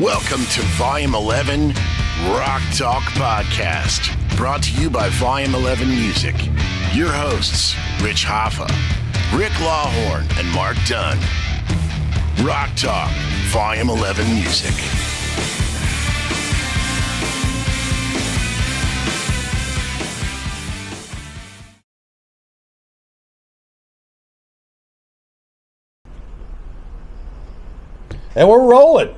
Welcome to Volume 11 RockTalk Podcast, brought to you by Volume 11 Music. Your hosts, Rich Hoffa, Rick Lawhorn, and Mark Dunn. RockTalk, Volume 11 Music. And we're rolling.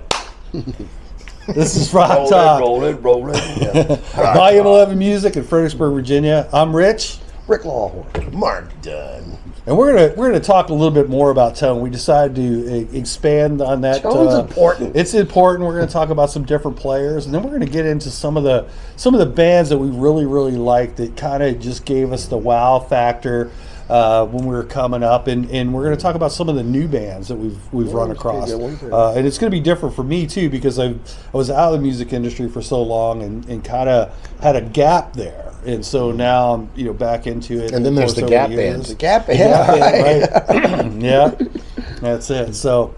This is RockTalk. Rolling. Yeah. Volume 11 Music in Fredericksburg, Virginia. I'm Rich. Rick Lawhorn. Mark Dunn. And we're gonna talk a little bit more about tone. We decided to expand on that. Tone's important. It's important. We're going to talk about some different players, and then we're going to get into some of the bands that we really liked that kind of just gave us the wow factor when we were coming up, and we're going to talk about some of the new bands that we've run across. And it's going to be different for me too, because I was out of the music industry for so long and kind of had a gap there. And so now I'm back into it. And then there's the Gap Band. The Gap Band, right? Yeah, that's it. So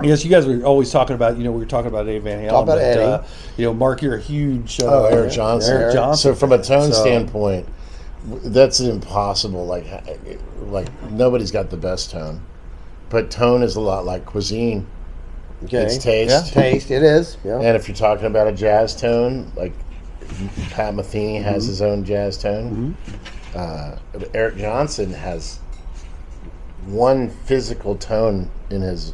I guess you guys were always talking about, we were talking about Eddie Van Halen. Talk about Eddie. Mark, you're a huge Eric Johnson. Eric Johnson. So from a tone standpoint, that's impossible. Like nobody's got the best tone, but tone is a lot like cuisine. Okay. It's taste. Yeah, taste. It is. Yeah. And if you're talking about a jazz tone, like Pat Metheny has his own jazz tone. Eric Johnson has one physical tone in his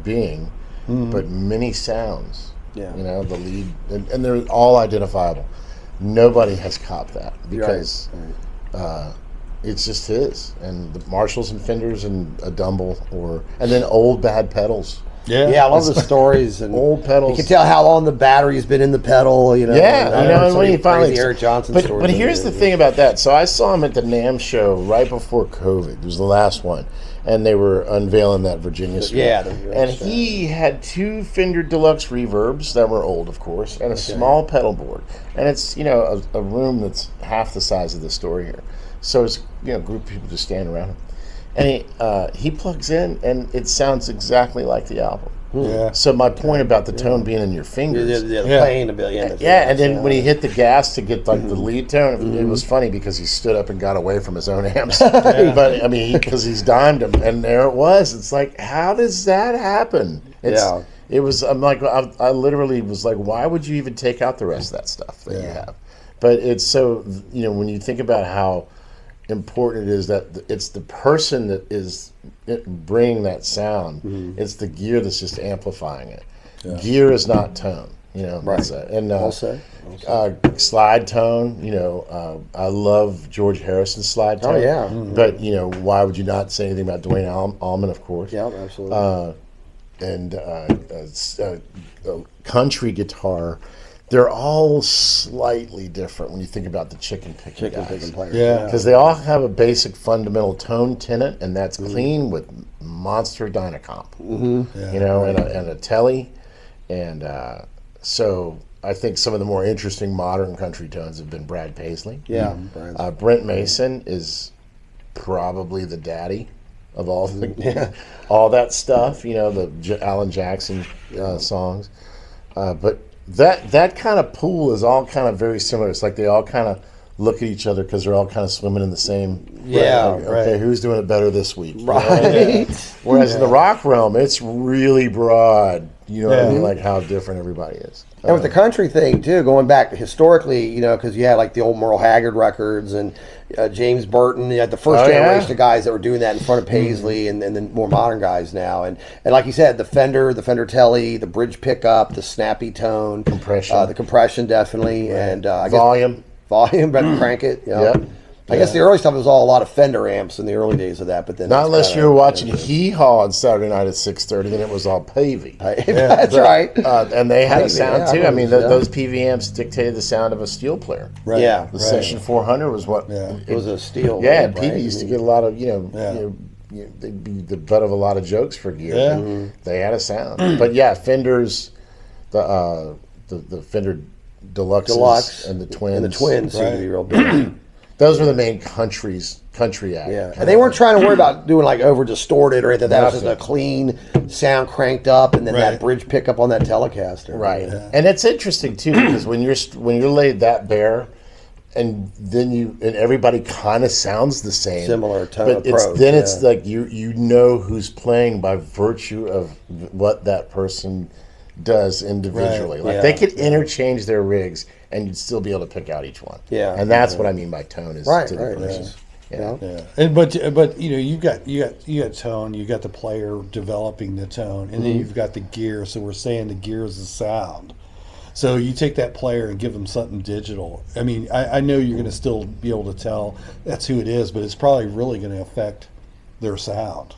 being, but many sounds. Yeah. The lead, and they're all identifiable. Nobody has copped that because it's just his. And the Marshalls and Fenders and a Dumble, and then old bad pedals. Yeah, I love the stories and old pedals. You can tell how long the battery's been in the pedal. And when he finally Eric Johnson stories. But here's the thing about that. So I saw him at the NAMM show right before COVID. It was the last one, and they were unveiling that Virginia Street. Yeah, and he had two Fender Deluxe reverbs that were old, of course, and a small pedal board. And it's a room that's half the size of the store here. So it's a group of people just standing around him. And he plugs in, and it sounds exactly like the album. Yeah. So my point about the tone being in your fingers. Playing a bit. And then when he hit the gas to get the lead tone, it was funny because he stood up and got away from his own amps. But because he's dimed him, and there it was. It's like, how does that happen? It was. I'm like, I literally was like, why would you even take out the rest of that stuff that you have? But it's so when you think about how important it is that it's the person that is bringing that sound. It's the gear that's just amplifying it. Gear is not tone. Right. And I'll say. slide tone. I love George Harrison's slide tone. Oh yeah. But why would you not say anything about Dwayne Allman? Of course. Yeah, absolutely. And country guitar. They're all slightly different when you think about the chicken picking players. Yeah. Because they all have a basic fundamental tone tenet, and that's clean with monster Dynacomp. And a Telly. And so I think some of the more interesting modern country tones have been Brad Paisley. Yeah. Brent Mason is probably the daddy of all all that stuff, the Alan Jackson songs. But that kind of pool is all kind of very similar. It's like they all kind of look at each other because they're all kind of swimming in the same. Okay, who's doing it better this week? Right. Whereas in the rock realm, it's really broad. You know what I mean? Like how different everybody is. And with the country thing too, going back historically, because you had like the old Merle Haggard records and James Burton. You had the first generation of guys that were doing that in front of Paisley, and then more modern guys now. And like you said, the Fender Telly, the bridge pickup, the snappy tone, the compression definitely, and I guess volume, but crank it. Yep. I guess the early stuff was all a lot of Fender amps in the early days of that, but then not unless you were watching Hee Haw on Saturday night at 6:30, then it was all Pavey. That's right. And they had a sound too. I mean, those PV amps dictated the sound of a steel player. Right. Yeah. The Session 400 was what. It was a steel. Yeah, and PV used to get a lot of they'd be the butt of a lot of jokes for gear. Yeah. They had a sound, but Fenders, the Fender Deluxe and the Twins. And the Twins seem to be real big. Those were the main country act. Yeah, and they weren't trying to worry about doing like over distorted or anything. That was just a clean sound cranked up, and then that bridge pickup on that Telecaster. Right, and it's interesting too because when you're laid that bare, and then everybody kind of sounds the same, similar tone but approach. It's like you know who's playing by virtue of what that person does individually. They could interchange their rigs, and you'd still be able to pick out each one. Yeah, and that's what I mean by tone is to the person. Yeah. And but you got tone, you got the player developing the tone, and then you've got the gear. So we're saying the gear is the sound. So you take that player and give them something digital. I mean, I know you're going to still be able to tell that's who it is, but it's probably really going to affect their sound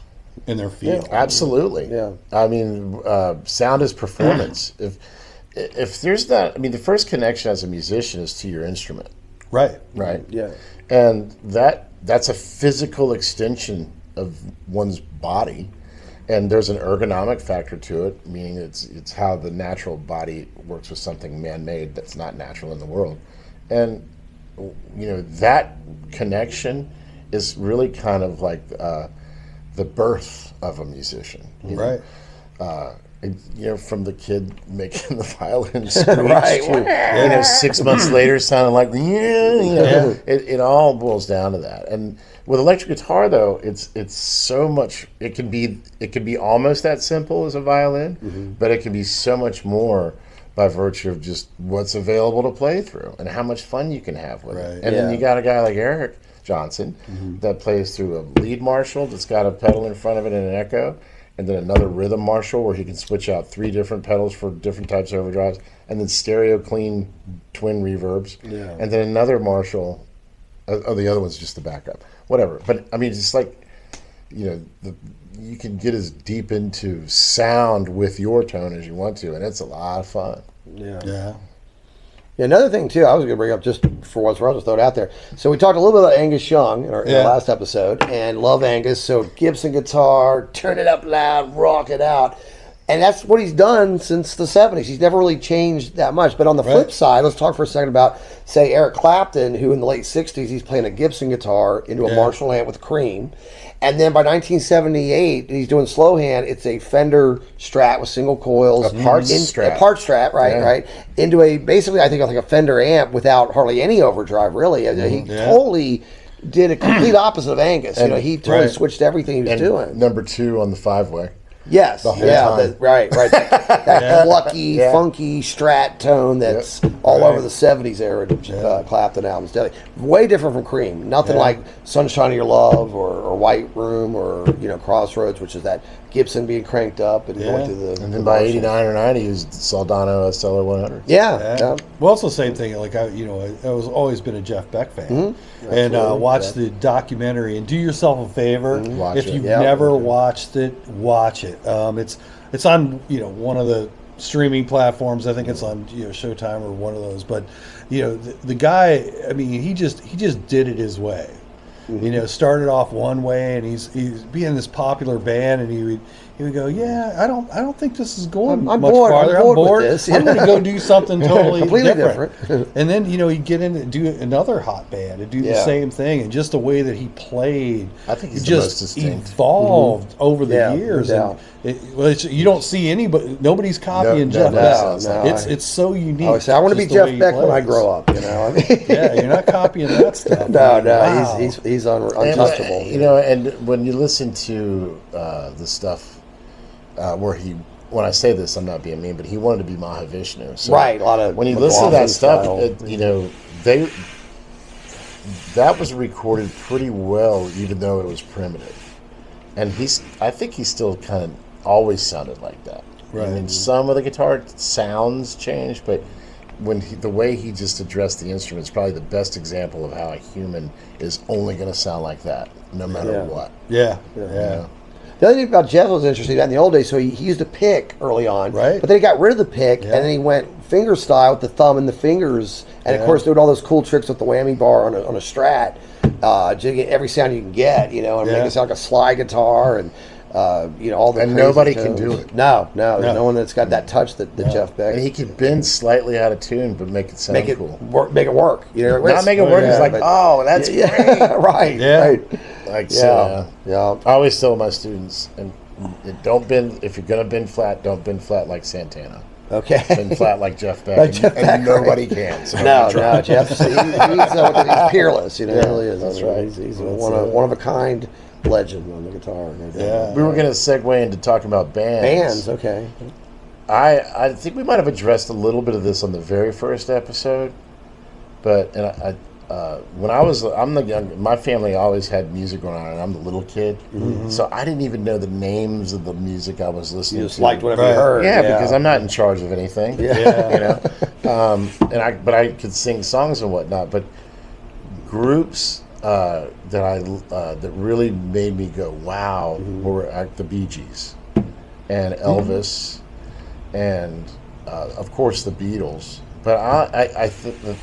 and their feel. Yeah, absolutely. Yeah. I mean, sound is performance. If there's that, I mean, the first connection as a musician is to your instrument. Right. Right. Yeah. And that's a physical extension of one's body. And there's an ergonomic factor to it, meaning it's how the natural body works with something man-made that's not natural in the world. And, that connection is really kind of like the birth of a musician. Right. From the kid making the violin screech Right. to, 6 months later sounding like, it all boils down to that. And with electric guitar, though, it's so much. It can be almost that simple as a violin, but it can be so much more by virtue of just what's available to play through and how much fun you can have with it. And then you got a guy like Eric Johnson that plays through a lead Marshall that's got a pedal in front of it and an echo, and then another rhythm Marshall where he can switch out 3 different pedals for different types of overdrives, and then stereo clean twin reverbs, and then another Marshall. The other one's just the backup. Whatever. But I mean, it's like, you can get as deep into sound with your tone as you want to, and it's a lot of fun. Yeah. Another thing too, I was going to bring up just for what's I'll just throw it out there. So we talked a little bit about Angus Young in our last episode, and love Angus. So Gibson guitar, turn it up loud, rock it out. And that's what he's done since the 70s. He's never really changed that much. But on the flip side, let's talk for a second about, say, Eric Clapton, who in the late 60s, he's playing a Gibson guitar into a Marshall amp with cream. And then by 1978, he's doing slow hand. It's a Fender Strat with single coils. A parts Strat. A part Strat, right. Into basically, I think, like a Fender amp without hardly any overdrive, really. He totally did a complete opposite of Angus. And, he totally switched everything he was doing. Number 2 on the 5-way. Yes, the whole time. Right. That plucky, funky Strat tone that's all over the 70s era Clapton albums. Definitely. Way different from Cream. Nothing like Sunshine of Your Love or White Room or Crossroads, which is that Gibson being cranked up and going through the. And then by 89 or 90, he was Soldano SLR 100. Yeah. Well, also same thing. Like I was always been a Jeff Beck fan, and watch the documentary. And do yourself a favor if you've never watched it, watch it. It's on one of the streaming platforms. I think it's on Showtime or one of those. But the guy, I mean, he just did it his way. Started off one way, and he's being this popular band, and he would go, I don't think this is going I'm much bored. farther. I'm bored with this. I'm going to go do something totally completely different. different. And then he'd get in and do another hot band and do the same thing, and just the way that he played, I think he's just the most distinct. Evolved over the years. No And you don't see anybody. Nobody's copying Jeff Beck. It's so unique. I want to be Jeff Beck when I grow up. You're not copying that stuff. No, he's untouchable. And when you listen to the stuff where when I say this, I'm not being mean, but he wanted to be Mahavishnu. So right, a lot of when you listen to that stuff, that was recorded pretty well, even though it was primitive. And I think he still kind of always sounded like that. Right. I mean, some of the guitar sounds changed, but the way he just addressed the instrument is probably the best example of how a human is only going to sound like that, no matter what. Yeah. The other thing about Jeff was interesting. In the old days, so he used a pick early on, right? But then he got rid of the pick, and then he went finger style with the thumb and the fingers, and of course doing all those cool tricks with the whammy bar on a Strat, to get every sound you can get, and make it sound like a slide guitar. And all the And crazy nobody tones. can do it. No, there's no one that's got that touch that Jeff Beck. And he could bend slightly out of tune, but make it sound Make it cool. make it work. Not make it work. It's like, oh, that's great. right. Yeah. Right. Like, Yeah. so, I always tell my students, and don't bend. If you're gonna bend flat, don't bend flat like Santana. Okay. Bend flat like Jeff Beck. Like Jeff Beck, and nobody can. So No, Jeff's he's peerless. He really is. That's right. He's one of a kind legend on the guitar. Yeah. we were gonna segue into talking about bands. Okay. I think we might have addressed a little bit of this on the very first episode, but when I'm the young. My family always had music going on, and I'm the little kid, so I didn't even know the names of the music I was listening to. You just liked whatever you heard. Yeah, because I'm not in charge of anything. Yeah. But I could sing songs and whatnot. But groups that really made me go wow were the Bee Gees and Elvis and of course the Beatles. But the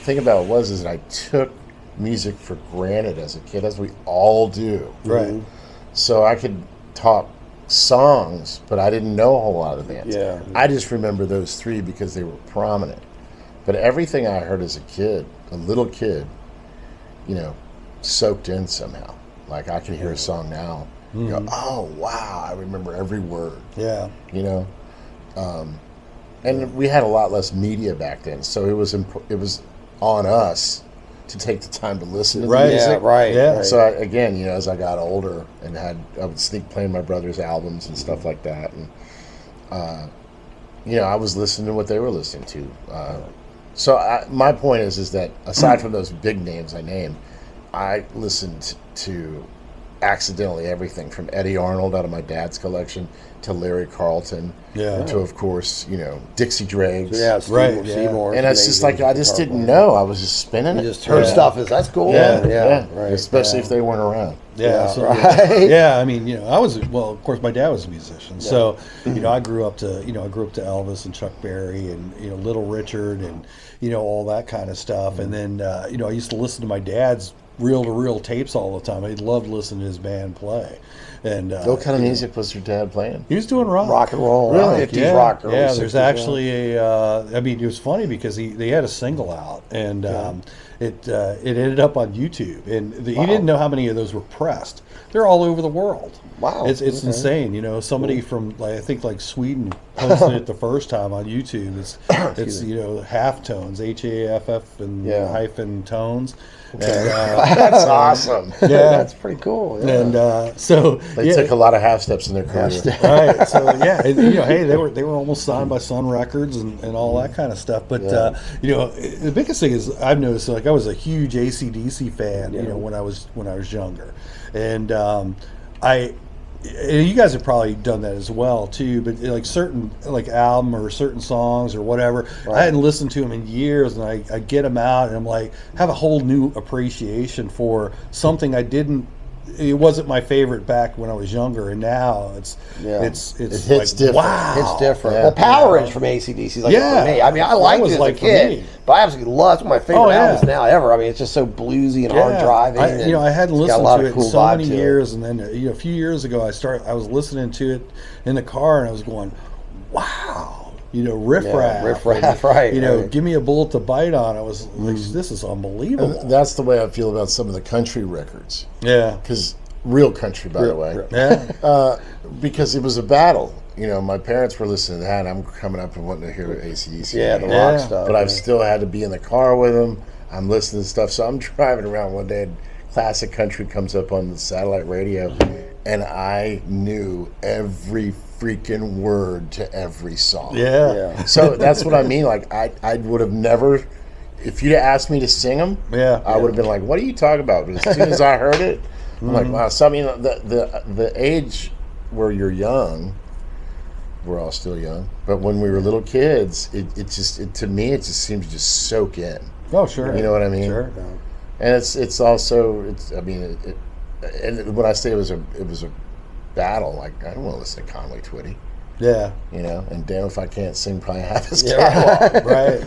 thing about it was that I took music for granted as a kid, as we all do. Right. So I could talk songs, but I didn't know a whole lot of the bands. Yeah. I just remember those three because they were prominent. But everything I heard as a kid, a little kid, soaked in somehow. Like I can hear a song now, go, oh wow, I remember every word. Yeah. And we had a lot less media back then, so it was on us to take the time to listen to the Right. music. Yeah. Right. Yeah. Right. So again, as I got older and I would sneak playing my brother's albums and stuff like that, and I was listening to what they were listening to. So my point is that aside from those big names I named, I listened to accidentally everything from Eddie Arnold out of my dad's collection to Larry Carlton, to of course Dixie Dregs. Yeah. Right, Seymour. And it's just like I just didn't know. I was just spinning You it. just heard stuff. That's cool. Yeah. Right. Especially if they weren't around. Yeah, Yeah, so, right. yeah. I mean, of course, my dad was a musician, so I grew up to Elvis and Chuck Berry and Little Richard and all that kind of stuff, and then I used to listen to my dad's reel-to-reel tapes all the time. I loved listening to his band play. And What kind of music was your dad playing? he was doing rock and roll. Really? 50s rock. early Yeah, 60s there's rock. actually it was funny because they had a single out, and it ended up on YouTube, and he didn't know how many of those were pressed. They're all over the world. Wow. It's insane. Somebody from I think Sweden posted it the first time on YouTube. It's half tones, HAFF and hyphen tones. And, That's awesome. yeah, That's pretty cool. Yeah. and so They took a lot of half steps in their career. right. So hey, they were almost signed by Sun Records and all that kind of stuff. But the biggest thing is I've noticed I was a huge AC/DC fan. When I was younger, and and you guys have probably done that as well too. But certain album or certain songs or whatever, I hadn't listened to them in years, and I get them out and I'm have a whole new appreciation for something I didn't. It wasn't my favorite back when I was younger, and now it's hits different. Wow, It's different. Yeah. Well, Power Range from AC/DC is for me. I mean, I liked was it as a for kid, me. but I absolutely love it. It's one of my favorite albums now ever. I mean, it's just so bluesy and hard driving. I hadn't it's got listened a lot to of it in cool so vibe many to it. years, and then a few years ago I was listening to it in the car, and I was going, wow. Riff raff. Riff Raff, right. Give me a bullet to bite on. I was like, this is unbelievable. And that's the way I feel about some of the country records. Yeah. Because real country, by the way. Yeah. Because it was a battle. My parents were listening to that, and I'm coming up and wanting to hear AC/DC. Yeah, the rock stuff. But I've still had to be in the car with them. I'm listening to stuff. So I'm driving around one day, and classic country comes up on the satellite radio, and I knew every freaking word to every song. Yeah. So that's what I mean. I would have never, if you'd asked me to sing them, I would have been like, what are you talking about? But as soon as I heard it, I'm like, wow. So I mean, the age where you're young, we're all still young, but when we were little kids, it to me, it just seemed to just soak in. Oh, sure. You know what I mean? Sure. And it's also, I mean, and when I say it was a battle, I don't want to listen to Conway Twitty. Yeah. And damn if I can't sing probably half his catalog. Right.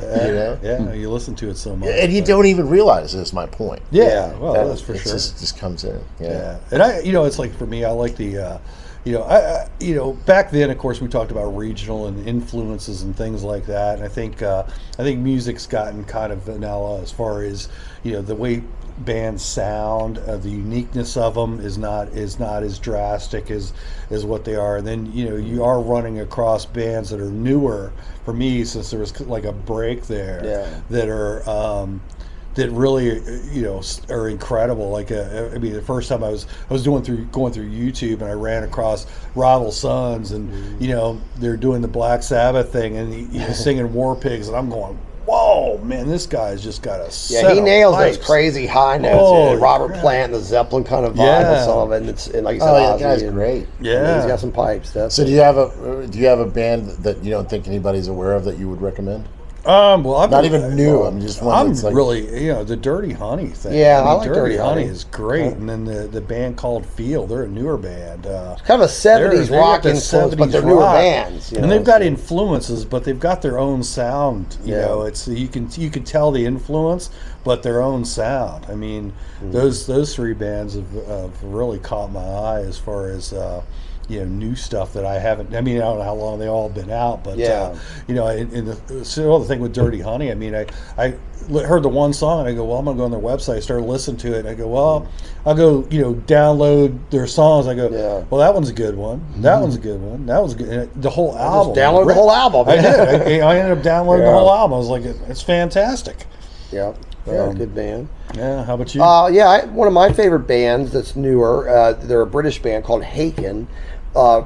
Yeah. You listen to it so much. And you don't even realize this is my point. Yeah. Well, that's for it sure. just comes in. Yeah. And it's for me, I like the back then, of course, we talked about regional and influences and things like that. And I think music's gotten kind of vanilla as far as the way bands sound. The uniqueness of them is not as drastic as what they are. And then you are running across bands that are newer. For me, since there was like a break there, that are. That really, are incredible. Like, the first time I was going through YouTube, and I ran across Rival Sons, and they're doing the Black Sabbath thing, and he's singing War Pigs, and I'm going, whoa, man, this guy's just got a set he of nails pipes. those crazy high notes. Holy Robert crap. Plant, the Zeppelin kind of vibe on some of it, and like you said, that Ozzy, guy's and- great. Yeah. he's got some pipes. So do you have a band that you don't think anybody's aware of that you would recommend? Well, I'm Not even new. I'm just one I'm that's like, really, the Dirty Honey thing. Yeah, I like Dirty Dirty Honey. is great. And then the band called Feel, they're a newer band. kind of a 70s They rock got that influence, but 70s they're newer rock. bands. And they've got influences, but they've got their own sound. Yeah. It's you can tell the influence, but their own sound. I mean, those three bands have really caught my eye as far as new stuff that I haven't. I mean, I don't know how long they all been out, but the thing with Dirty Honey. I mean, I heard the one song and I go, well, I'm gonna go on their website. I started listening to it. And I go, well, I'll go, download their songs. I go, well, that one's a good one. That one's a good one. That was good. And the whole album. Just download the whole album. I did. I ended up downloading the whole album. I was like, it's fantastic. Yeah, good band. Yeah. How about you? One of my favorite bands that's newer. They're a British band called Haken,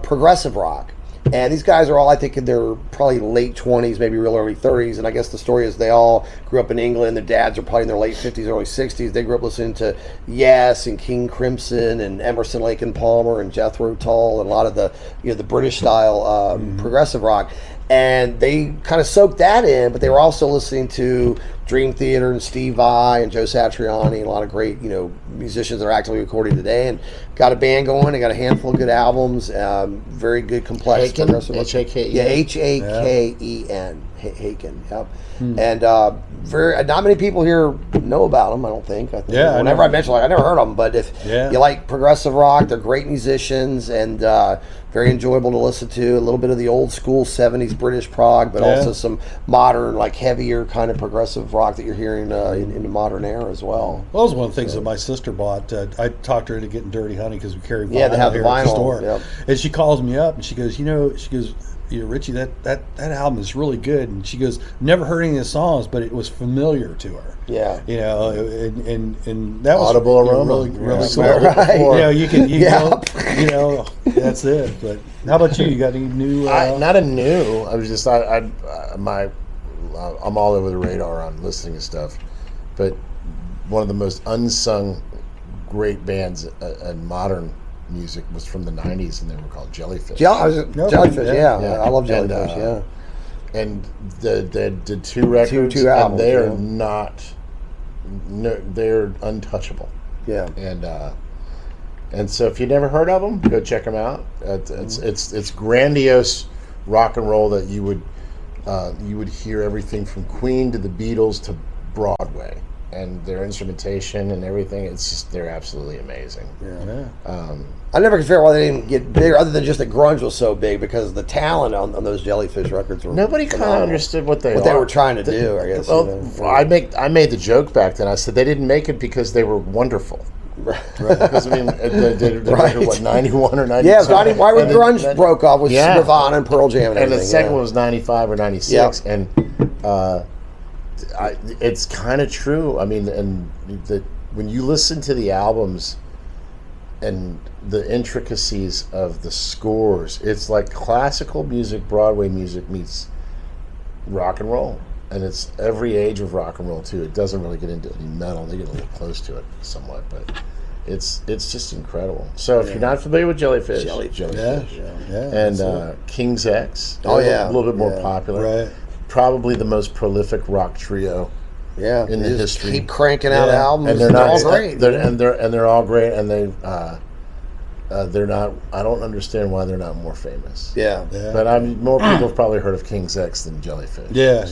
progressive rock. And these guys are all, I think, in their probably late 20s, maybe real early 30s. And I guess the story is they all grew up in England. Their dads are probably in their late 50s, early 60s. They grew up listening to Yes and King Crimson and Emerson, Lake and Palmer and Jethro Tull and a lot of the the British style progressive rock. And they kind of soaked that in, but they were also listening to Dream Theater and Steve Vai and Joe Satriani and a lot of great, musicians that are actively recording today, and got a band going. They got a handful of good albums, very good, complex Haken? progressive. H-A-K-E-N? Yeah, H-A-K-E-N. Haken. Yep. And very not many people here know about them. I don't think. I think Yeah, whenever I mention, I never heard of them. But if Yeah. you like progressive rock, they're great musicians and very enjoyable to listen to. A little bit of the old school '70s British prog, but also some modern, like heavier kind of progressive rock that you're hearing in the modern era as well. Well, that was one of the things that my sister bought. I talked her into getting Dirty Honey because we carry vinyl Yeah, they have the here at the vinyl, store. yep. And she calls me up and she goes, Richie, that album is really good. And she goes, never heard any of the songs, but it was familiar to her. Yeah. And that was Audible aroma. really, really Yeah. cool. Right. You can that's it. But how about you? You got any new? Not a new. I was just I'm all over the radar on listening to stuff, but one of the most unsung great bands in modern music was from the '90s, and they were called Jellyfish. Jellyfish, yeah. yeah. I love Jellyfish, And, and they did two records, two albums, and they are yeah. not. No, they're untouchable. Yeah. And so if you never heard of them, go check them out. It's grandiose rock and roll that you would hear everything from Queen to the Beatles to Broadway, and their instrumentation and everything. They're absolutely amazing. yeah. I never could figure out why they didn't get bigger, other than just that grunge was so big, because the talent on those Jellyfish records were Nobody kind of phenomenal. understood what they were trying to do, I guess. Well, I made the joke back then. I said they didn't make it because they were wonderful. Right. Because they Right. what, 91 or 92? Yeah, why when And grunge then- broke off with Yeah. Nirvana and Pearl Jam and And everything. the second yeah. one was 95 or 96, and it's kind of true. I mean, and when you listen to the albums and the intricacies of the scores, it's like classical music, Broadway music meets rock and roll. And it's every age of rock and roll too. It doesn't really get into any metal. They get a little close to it somewhat, but it's just incredible. So if you're not familiar with Jellyfish, Yeah. and King's X, Oh, yeah. a little bit more Yeah. popular. Right. Probably the most prolific rock trio Yeah, in they the just history. keep cranking out Yeah. albums. And they're not all great. They're all great, and they're not. I don't understand why they're not more famous. Yeah. But more people have probably heard of King's X than Jellyfish. Yeah.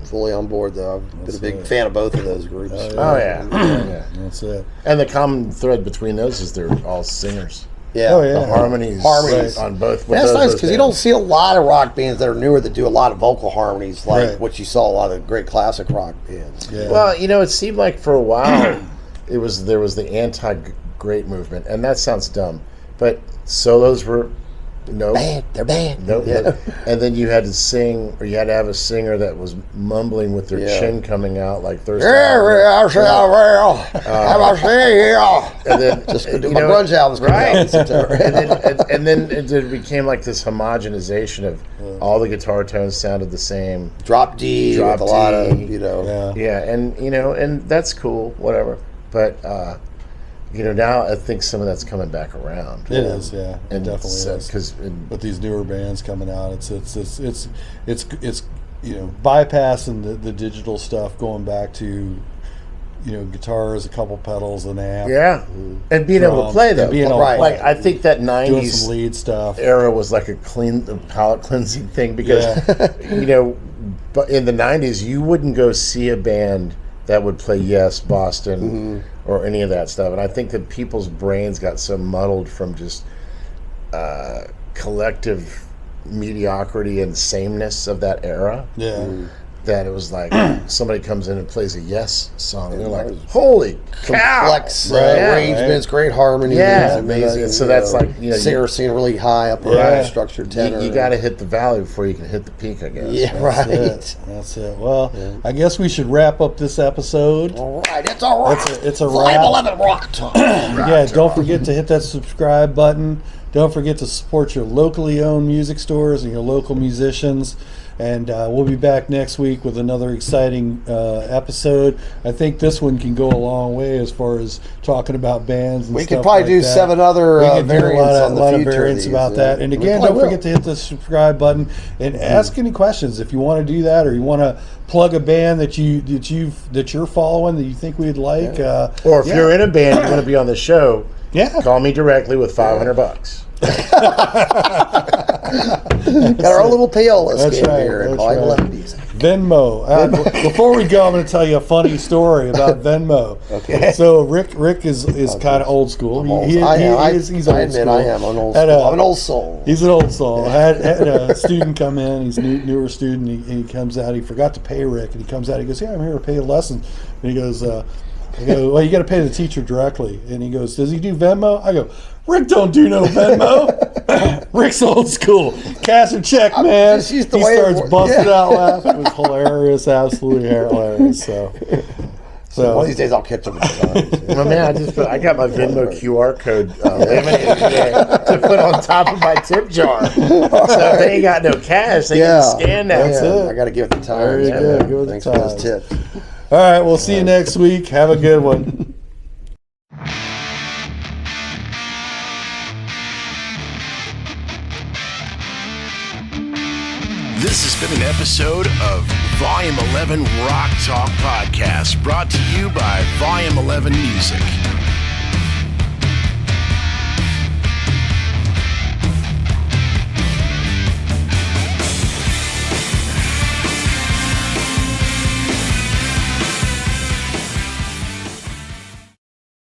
Fully on board, though. I've been a big fan of both of those groups. Oh yeah. Yeah. That's it. And the common thread between those is they're all singers. Yeah. Oh, yeah. The harmonies Harmonies. on both. That's nice those because you bands. don't see a lot of rock bands that are newer that do a lot of vocal harmonies like Right. what you saw a lot of great classic rock bands. Yeah. Well, it seemed like for a while there was the anti-great movement, and that sounds dumb, but solos were They're bad. Nope. Yeah. And then you had to sing, or you had to have a singer that was mumbling with their Yeah. chin coming out like Thursday. I say I will. Have I say here? And then Just do my grunge albums. right? Right. and then it became like this homogenization of all the guitar tones sounded the same. Drop D Drop with a lot of, D. Yeah. Yeah, and that's cool, whatever. But now I think some of that's coming back around. It is, yeah. It And definitely is. because With these newer bands coming out, it's bypassing the digital stuff, going back to guitars, a couple pedals, an amp, and being able to play them. and being able to Right. play. Like I think that doing '90s some lead stuff. era was like a palate cleansing thing because but in the '90s you wouldn't go see a band that would play Yes, Boston, or any of that stuff, and I think that people's brains got so muddled from just collective mediocrity and sameness of that era Yeah. that it was like somebody comes in and plays a Yes song and they're like, holy cow, Complex Yeah. arrangements, great harmony. Yeah. Amazing. So that's like, singer singing really high up Yeah. on structured tenor. you got to hit the valley before you can hit the peak, I guess. Yeah, right. That's it. Well, I guess we should wrap up this episode. All right, it's all right. It's a wrap. 511 Rock Talk. Yeah, don't forget to hit that subscribe button. Don't forget to support your locally owned music stores and your local musicians. And we'll be back next week with another exciting episode. I think this one can go a long way as far as talking about bands and We stuff could probably like do that. 7 other We could do variants on a the lot of future. variants of these, about yeah. that. And We again, probably don't will. forget to hit the subscribe button and ask any questions if you want to do that, or you want to plug a band that you're following that you think we'd like. Or if you're in a band you want to be on the show, Yeah. call me directly with $500. Got our little payola That's scheme right, here at that's 511 right. Music. Venmo. Before we go, I'm going to tell you a funny story about Venmo. Okay. So Rick is kind of old school. He's I old admit school. I am an old Had soul. a- I'm an old soul. He's an old soul. Had a student come in. He's a newer student. He comes out. He forgot to pay Rick, and he comes out. He goes, "Yeah, I'm here to pay the lessons." And he goes, "I go, well, you got to pay the teacher directly." And he goes, "Does he do Venmo?" I go, "Rick don't do no Venmo." Rick's old school. Cash and check, man. just He used the way it starts worked. busting Yeah. out laughing. It was hilarious, absolutely hilarious. So One of these days I'll catch him. Well, man, I got my Venmo QR code laminated today to put on top of my tip jar. So if they ain't got no cash, they can scan that. That's it. I got to give it the time. There you go. Give it the Thanks for those time. tips. all right, we'll see you next week. Have a good one. This has been an episode of Volume 11 Rock Talk Podcast, brought to you by Volume 11 Music.